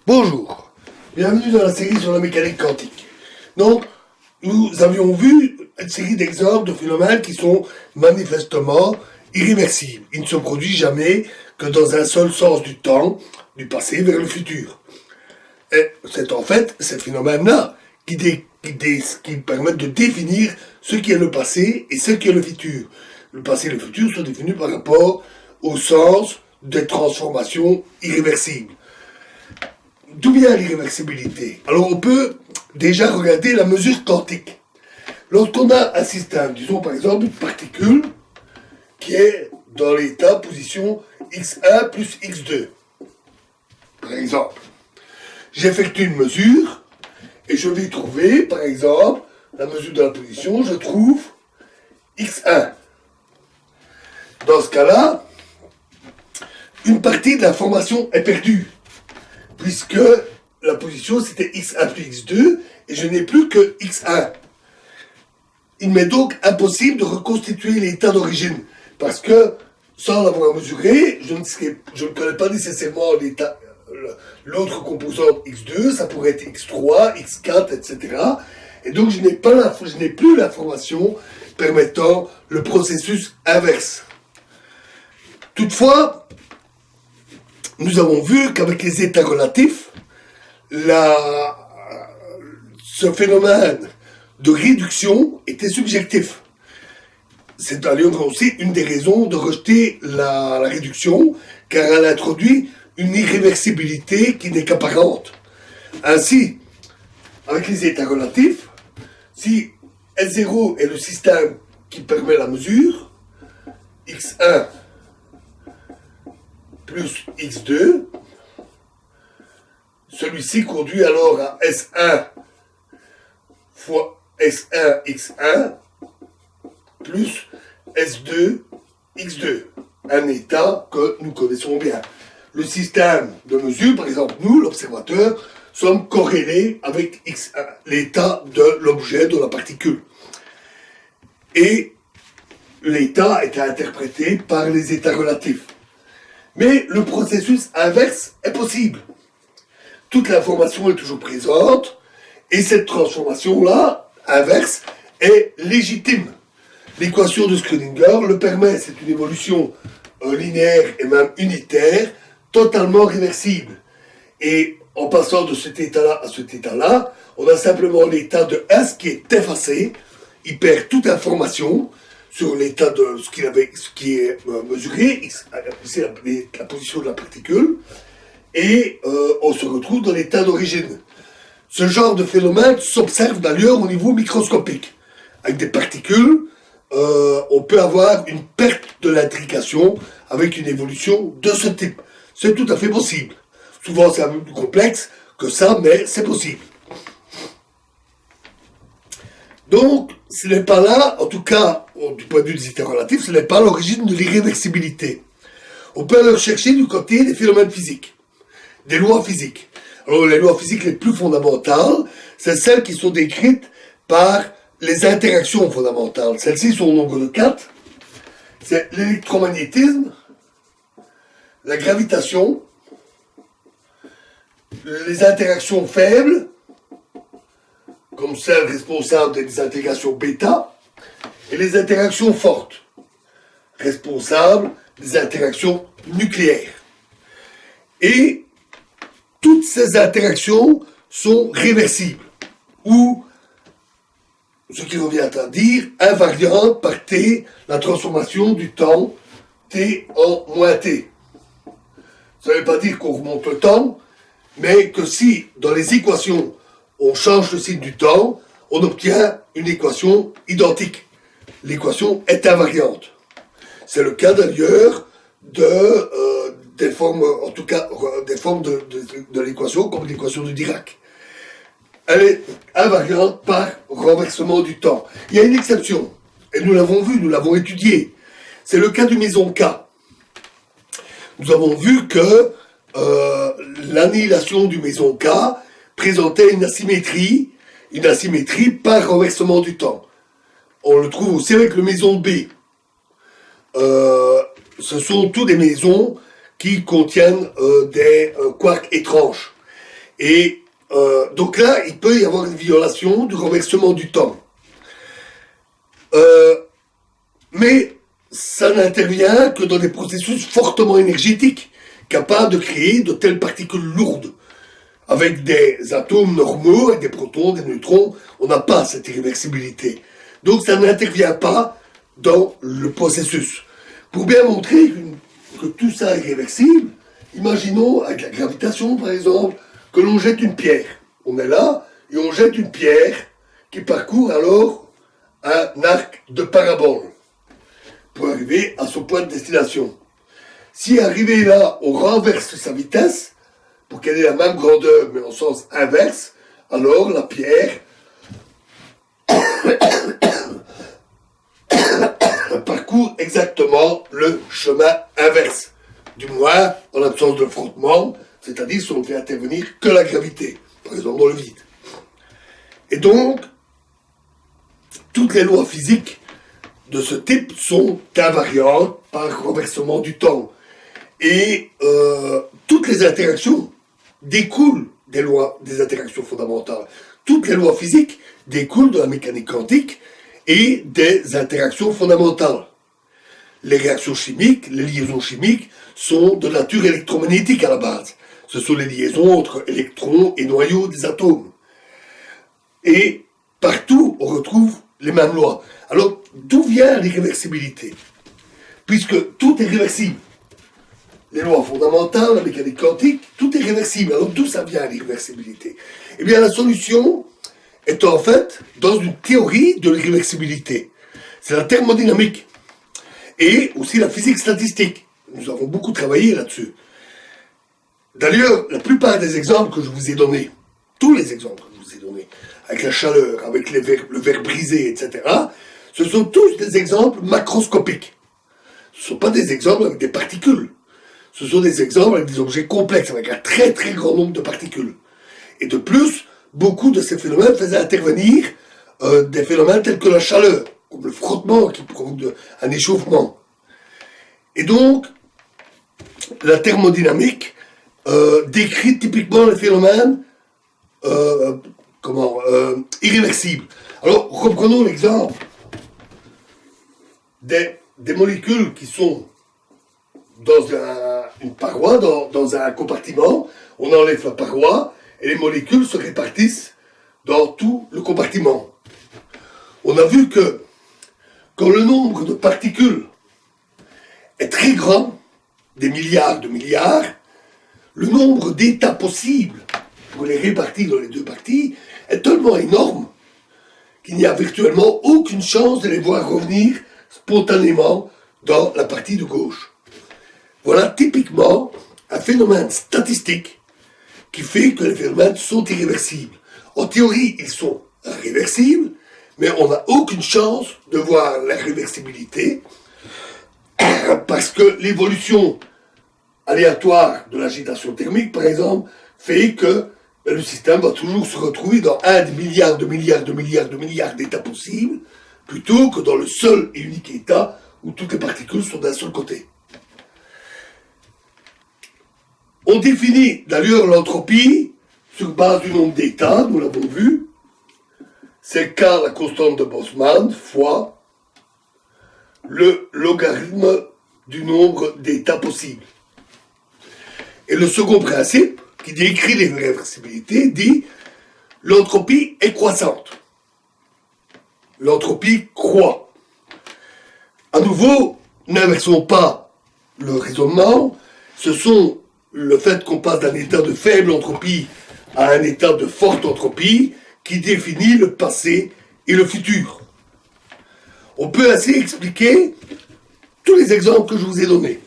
Bonjour, bienvenue dans la série sur la mécanique quantique. Donc, nous avions vu une série d'exemples de phénomènes qui sont manifestement irréversibles. Ils ne se produisent jamais que dans un seul sens du temps, du passé vers le futur. Et c'est en fait ces phénomènes-là qui permettent de définir ce qui est le passé et ce qui est le futur. Le passé et le futur sont définis par rapport au sens des transformations irréversibles. D'où vient l'irréversibilité? Alors on peut déjà regarder la mesure quantique. Lorsqu'on a un système, disons par exemple une particule qui est dans l'état position x1 plus x2, par exemple, j'effectue une mesure et je vais trouver, par exemple, la mesure de la position, je trouve x1. Dans ce cas-là, une partie de l'information est perdue, puisque la position c'était x1 plus x2 et je n'ai plus que x1. Il m'est donc impossible de reconstituer l'état d'origine, parce que sans l'avoir mesuré, je ne connais pas nécessairement l'autre composante x2, ça pourrait être x3, x4, etc. Et donc je n'ai plus l'information permettant le processus inverse. Toutefois, nous avons vu qu'avec les états relatifs, ce phénomène de réduction était subjectif. C'est d'ailleurs aussi une des raisons de rejeter la réduction, car elle introduit une irréversibilité qui n'est qu'apparente. Ainsi, avec les états relatifs, si S0 est le système qui permet la mesure, x1 plus x2, celui-ci conduit alors à S1 fois S1 x1 plus S2 x2, un état que nous connaissons bien. Le système de mesure, par exemple, nous, l'observateur, sommes corrélés avec l'état de l'objet, de la particule. Et l'état est interprété par les états relatifs. Mais le processus inverse est possible. Toute l'information est toujours présente, et cette transformation-là, inverse, est légitime. L'équation de Schrödinger le permet, c'est une évolution linéaire et même unitaire, totalement réversible. Et en passant de cet état-là à cet état-là, on a simplement l'état de S qui est effacé, il perd toute information sur l'état de ce qui est mesuré, c'est la position de la particule, et on se retrouve dans l'état d'origine. Ce genre de phénomène s'observe d'ailleurs au niveau microscopique. Avec des particules, on peut avoir une perte de l'intrication avec une évolution de ce type. C'est tout à fait possible. Souvent c'est un peu plus complexe que ça, mais c'est possible. Donc, ce n'est pas là, en tout cas, du point de vue des états relatifs, ce n'est pas l'origine de l'irréversibilité. On peut alors chercher du côté des phénomènes physiques, des lois physiques. Alors, les lois physiques les plus fondamentales, c'est celles qui sont décrites par les interactions fondamentales. Celles-ci sont au nombre de 4. C'est l'électromagnétisme, la gravitation, les interactions faibles, comme celles responsables des intégrations bêta, et les interactions fortes, responsables des interactions nucléaires. Et toutes ces interactions sont réversibles, ou, ce qui revient à dire, invariantes par T, la transformation du temps, T en moins T. Ça ne veut pas dire qu'on remonte le temps, mais que si, dans les équations, on change le signe du temps, on obtient une équation identique. L'équation est invariante. C'est le cas d'ailleurs des formes, en tout cas des formes de l'équation, comme l'équation de Dirac. Elle est invariante par renversement du temps. Il y a une exception, et nous l'avons vu, nous l'avons étudié. C'est le cas du méson K. Nous avons vu que l'annihilation du méson K présentait une asymétrie par renversement du temps. On le trouve aussi avec le méson B. Ce sont tous des mésons qui contiennent des quarks étranges. Et donc là, il peut y avoir une violation du renversement du temps. Mais ça n'intervient que dans des processus fortement énergétiques, capables de créer de telles particules lourdes. Avec des atomes normaux, avec des protons, des neutrons, on n'a pas cette irréversibilité. Donc ça n'intervient pas dans le processus. Pour bien montrer que tout ça est réversible, imaginons avec la gravitation par exemple, que l'on jette une pierre. On est là et on jette une pierre qui parcourt alors un arc de parabole pour arriver à son point de destination. Si arrivé là, on renverse sa vitesse pour qu'elle ait la même grandeur mais en sens inverse, alors la pierre parcourt exactement le chemin inverse. Du moins, en l'absence de frottement, c'est-à-dire si on ne fait intervenir que la gravité, par exemple dans le vide. Et donc, toutes les lois physiques de ce type sont invariantes par renversement du temps. Et toutes les interactions découlent des lois, des interactions fondamentales. Toutes les lois physiques découlent de la mécanique quantique et des interactions fondamentales. Les réactions chimiques, les liaisons chimiques sont de nature électromagnétique à la base. Ce sont les liaisons entre électrons et noyaux des atomes. Et partout, on retrouve les mêmes lois. Alors, d'où vient l'irréversibilité? Puisque tout est réversible. Les lois fondamentales, la mécanique quantique, tout est réversible. Alors, d'où ça vient l'irréversibilité? Eh bien, la solution est en fait dans une théorie de l'irréversibilité. C'est la thermodynamique. Et aussi la physique statistique. Nous avons beaucoup travaillé là-dessus. D'ailleurs, la plupart des exemples que je vous ai donnés, tous les exemples que je vous ai donnés, avec la chaleur, avec le verre brisé, etc., ce sont tous des exemples macroscopiques. Ce ne sont pas des exemples avec des particules. Ce sont des exemples avec des objets complexes, avec un très très grand nombre de particules. Et de plus, beaucoup de ces phénomènes faisaient intervenir des phénomènes tels que la chaleur, comme le frottement qui provoque un échauffement. Et donc, la thermodynamique décrit typiquement les phénomènes irréversibles. Alors, reprenons l'exemple des molécules qui sont dans une paroi, dans un compartiment. On enlève la paroi et les molécules se répartissent dans tout le compartiment. On a vu que quand le nombre de particules est très grand, des milliards de milliards, le nombre d'états possibles pour les répartir dans les deux parties est tellement énorme qu'il n'y a virtuellement aucune chance de les voir revenir spontanément dans la partie de gauche. Voilà typiquement un phénomène statistique qui fait que les phénomènes sont irréversibles. En théorie, ils sont réversibles, mais on n'a aucune chance de voir la réversibilité parce que l'évolution aléatoire de l'agitation thermique, par exemple, fait que le système va toujours se retrouver dans un des milliards de milliards de milliards de milliards d'états possibles, plutôt que dans le seul et unique état où toutes les particules sont d'un seul côté. On définit d'ailleurs l'entropie sur base du nombre d'états, nous l'avons vu, c'est K, la constante de Boltzmann, fois le logarithme du nombre d'états possibles. Et le second principe, qui décrit l'irréversibilité, dit l'entropie est croissante. L'entropie croît. À nouveau, n'inversons pas le raisonnement, ce sont le fait qu'on passe d'un état de faible entropie à un état de forte entropie qui définit le passé et le futur. On peut ainsi expliquer tous les exemples que je vous ai donnés.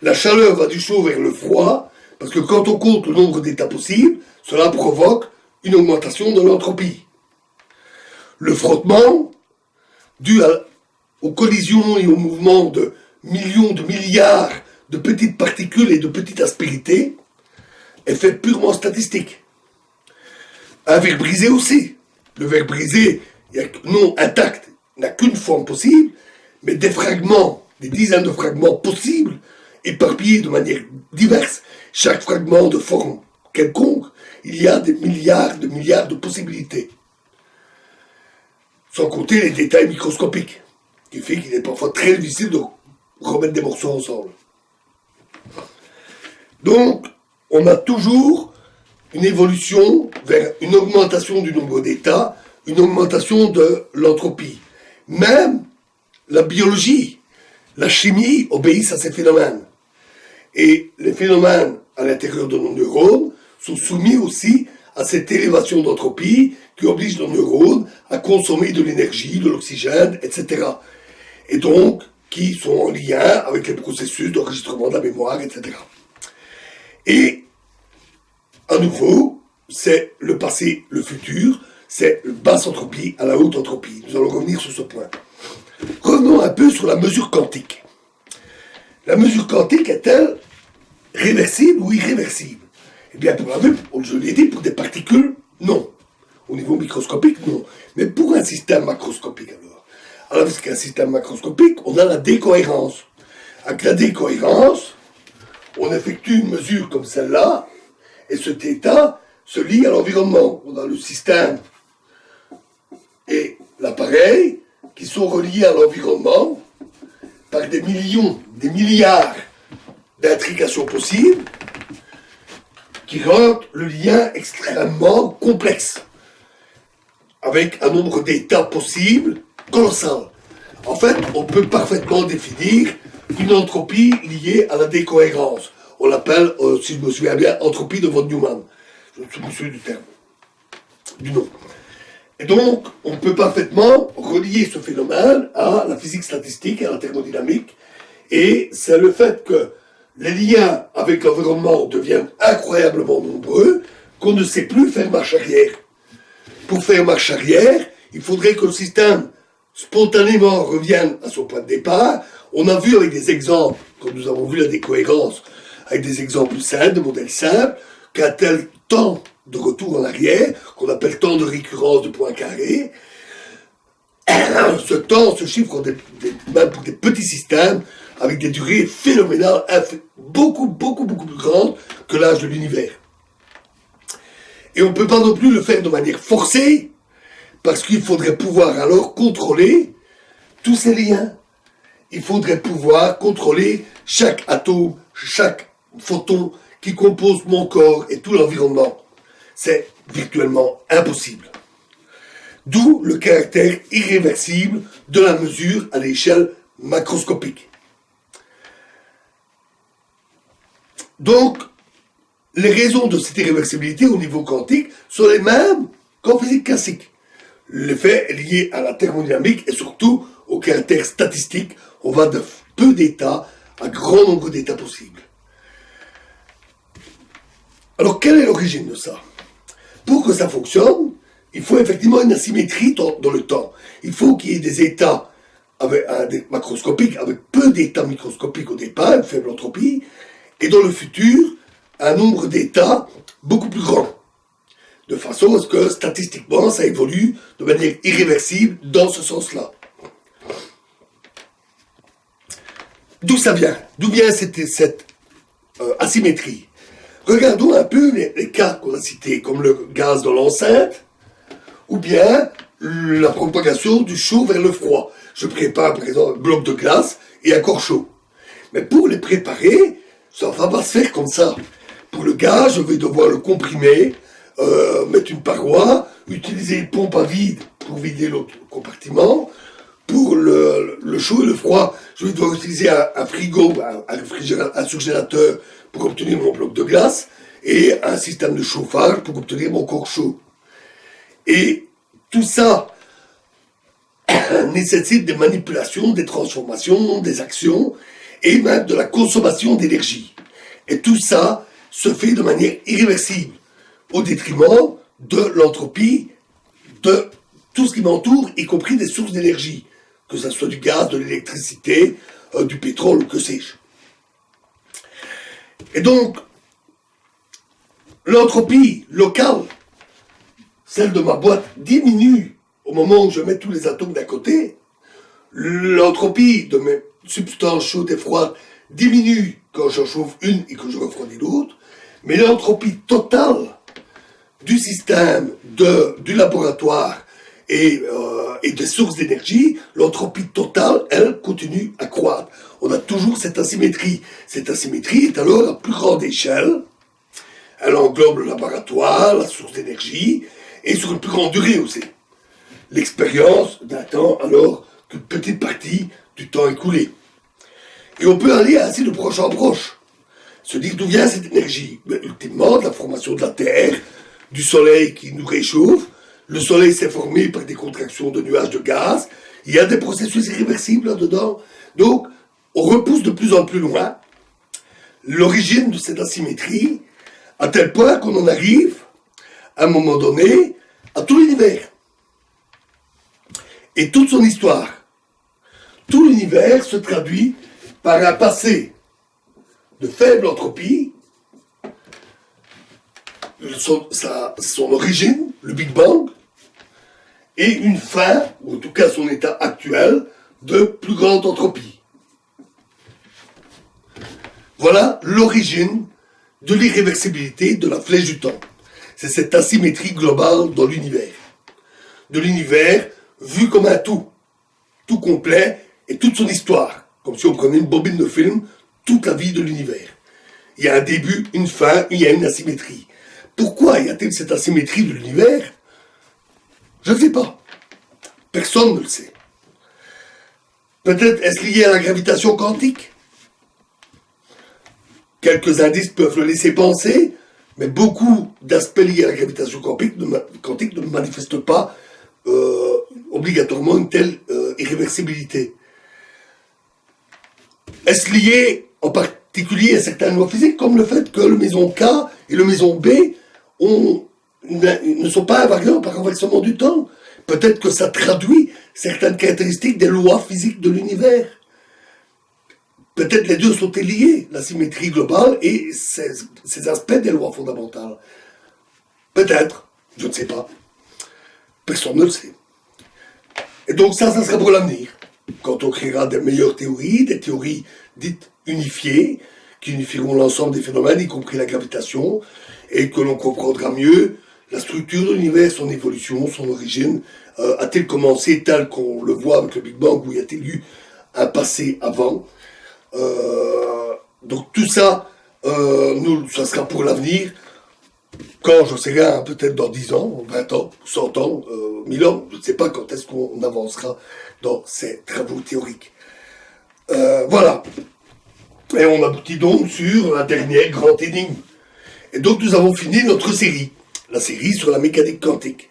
La chaleur va du chaud vers le froid, parce que quand on compte le nombre d'états possibles, cela provoque une augmentation de l'entropie. Le frottement, dû aux collisions et aux mouvements de millions de milliards de petites particules et de petites aspérités, est fait purement statistique. Un verre brisé aussi. Le verre brisé, non intact, n'a qu'une forme possible, mais des fragments, des dizaines de fragments possibles, éparpillés de manière diverse, chaque fragment de forme quelconque, il y a des milliards de possibilités. Sans compter les détails microscopiques, qui fait qu'il est parfois très difficile de remettre des morceaux ensemble. Donc, on a toujours une évolution vers une augmentation du nombre d'états, une augmentation de l'entropie. Même la biologie, la chimie obéissent à ces phénomènes. Et les phénomènes à l'intérieur de nos neurones sont soumis aussi à cette élévation d'entropie qui oblige nos neurones à consommer de l'énergie, de l'oxygène, etc. Et donc, qui sont en lien avec les processus d'enregistrement de la mémoire, etc. Et, à nouveau, c'est le passé, le futur, c'est basse entropie à la haute entropie. Nous allons revenir sur ce point. Revenons un peu sur la mesure quantique. La mesure quantique est-elle réversible ou irréversible? Eh bien, je l'ai dit, pour des particules, non. Au niveau microscopique, non. Mais pour un système macroscopique, alors avec un système macroscopique, on a la décohérence. Avec la décohérence, on effectue une mesure comme celle-là, et cet état se lie à l'environnement. On a le système et l'appareil qui sont reliés à l'environnement par des millions, des milliards d'intrications possibles qui rendent le lien extrêmement complexe, avec un nombre d'états possibles colossal. En fait, on peut parfaitement définir une entropie liée à la décohérence. On l'appelle, si je me souviens bien, entropie de von Neumann. Je me souviens du terme, du nom. Et donc, on peut parfaitement relier ce phénomène à la physique statistique et à la thermodynamique. Et c'est le fait que les liens avec l'environnement deviennent incroyablement nombreux qu'on ne sait plus faire marche arrière. Pour faire marche arrière, il faudrait que le système spontanément revienne à son point de départ. On a vu avec des exemples, quand nous avons vu la décohérence, avec des exemples simples, des modèles simples, qu'un tel temps de retour en arrière, qu'on appelle temps de récurrence de Poincaré, ce temps se chiffre même pour des petits systèmes avec des durées phénoménales, beaucoup plus grandes que l'âge de l'univers. Et on ne peut pas non plus le faire de manière forcée, parce qu'il faudrait pouvoir alors contrôler tous ces liens. Il faudrait pouvoir contrôler chaque atome, chaque photon qui compose mon corps et tout l'environnement. C'est virtuellement impossible. D'où le caractère irréversible de la mesure à l'échelle macroscopique. Donc, les raisons de cette irréversibilité au niveau quantique sont les mêmes qu'en physique classique. L'effet est lié à la thermodynamique et surtout au caractère statistique. On va de peu d'états à grand nombre d'états possibles. Alors, quelle est l'origine de ça? Pour que ça fonctionne, il faut effectivement une asymétrie dans le temps. Il faut qu'il y ait des états macroscopiques, avec peu d'états microscopiques au départ, une faible entropie, et dans le futur, un nombre d'états beaucoup plus grand. De façon à ce que, statistiquement, ça évolue de manière irréversible dans ce sens-là. D'où ça vient? D'où vient cette asymétrie? Regardons un peu les cas qu'on a cités, comme le gaz dans l'enceinte, ou bien la propagation du chaud vers le froid. Je prépare par exemple un bloc de glace et un corps chaud. Mais pour les préparer, ça ne va pas se faire comme ça. Pour le gaz, je vais devoir le comprimer, mettre une paroi, utiliser une pompe à vide pour vider l'autre compartiment. Pour le chaud et le froid, je vais devoir utiliser un frigo, un surgélateur pour obtenir mon bloc de glace et un système de chauffage pour obtenir mon corps chaud. Et tout ça nécessite des manipulations, des transformations, des actions et même de la consommation d'énergie. Et tout ça se fait de manière irréversible, au détriment de l'entropie, de tout ce qui m'entoure, y compris des sources d'énergie, que ce soit du gaz, de l'électricité, du pétrole, ou que sais-je. Et donc, l'entropie locale, celle de ma boîte, diminue au moment où je mets tous les atomes d'un côté. L'entropie de mes substances chaudes et froides diminue quand j'en chauffe une et que je refroidis l'autre. Mais l'entropie totale du système, du laboratoire et des sources d'énergie, l'entropie totale, elle, continue à croître. On a toujours cette asymétrie. Cette asymétrie est alors à plus grande échelle. Elle englobe le laboratoire, la source d'énergie, et sur une plus grande durée aussi. L'expérience n'attend alors qu'une petite partie du temps écoulé. Et on peut aller ainsi de proche en proche. Se dire d'où vient cette énergie. Mais ultimement, de la formation de la Terre, du Soleil qui nous réchauffe. Le Soleil s'est formé par des contractions de nuages de gaz. Il y a des processus irréversibles là-dedans. Donc, on repousse de plus en plus loin l'origine de cette asymétrie, à tel point qu'on en arrive, à un moment donné, à tout l'univers. Et toute son histoire. Tout l'univers se traduit par un passé de faible entropie, son origine, le Big Bang, et une fin, ou en tout cas son état actuel, de plus grande entropie. Voilà l'origine de l'irréversibilité de la flèche du temps. C'est cette asymétrie globale dans l'univers. De l'univers vu comme un tout complet et toute son histoire, comme si on prenait une bobine de film, toute la vie de l'univers. Il y a un début, une fin, il y a une asymétrie. Pourquoi y a-t-il cette asymétrie de l'univers? Je ne sais pas. Personne ne le sait. Peut-être est-ce lié à la gravitation quantique? Quelques indices peuvent le laisser penser, mais beaucoup d'aspects liés à la gravitation quantique ne manifestent pas obligatoirement une telle irréversibilité. Est-ce lié en particulier à certaines lois physiques, comme le fait que le méson K et le méson B ne sont pas invariants par renversement du temps? Peut-être que ça traduit certaines caractéristiques des lois physiques de l'univers. Peut-être les deux sont liés, la symétrie globale et ces aspects des lois fondamentales. Peut-être, je ne sais pas. Personne ne le sait. Et donc ça sera pour l'avenir. Quand on créera des meilleures théories, des théories dites unifiées, qui unifieront l'ensemble des phénomènes, y compris la gravitation, et que l'on comprendra mieux la structure de l'univers, son évolution, son origine. A-t-il commencé tel qu'on le voit avec le Big Bang, ou y a-t-il eu un passé avant? Donc tout ça, ça sera pour l'avenir. Quand je sais rien, peut-être dans 10 ans, 20 ans, 100 ans, 1000 ans, je ne sais pas quand est-ce qu'on avancera dans ces travaux théoriques. Voilà. Et on aboutit donc sur la dernière grande énigme. Et donc nous avons fini notre série, la série sur la mécanique quantique.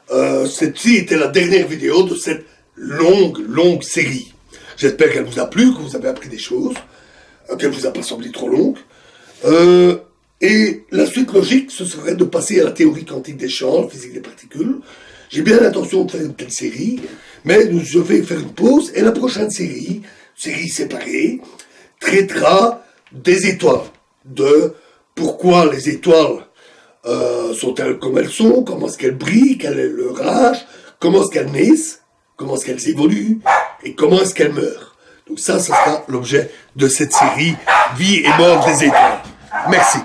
Celle-ci était la dernière vidéo de cette longue série. J'espère qu'elle vous a plu, que vous avez appris des choses, qu'elle ne vous a pas semblé trop longue. Et la suite logique, ce serait de passer à la théorie quantique des champs, la physique des particules. J'ai bien l'intention de faire une telle série, mais je vais faire une pause, et la prochaine série séparée, traitera des étoiles, de pourquoi les étoiles sont-elles comme elles sont, comment est-ce qu'elles brillent, quel est leur âge, comment est-ce qu'elles naissent, comment est-ce qu'elles évoluent, et comment est-ce qu'elles meurent. Donc ça sera l'objet de cette série Vie et mort des étoiles. Merci.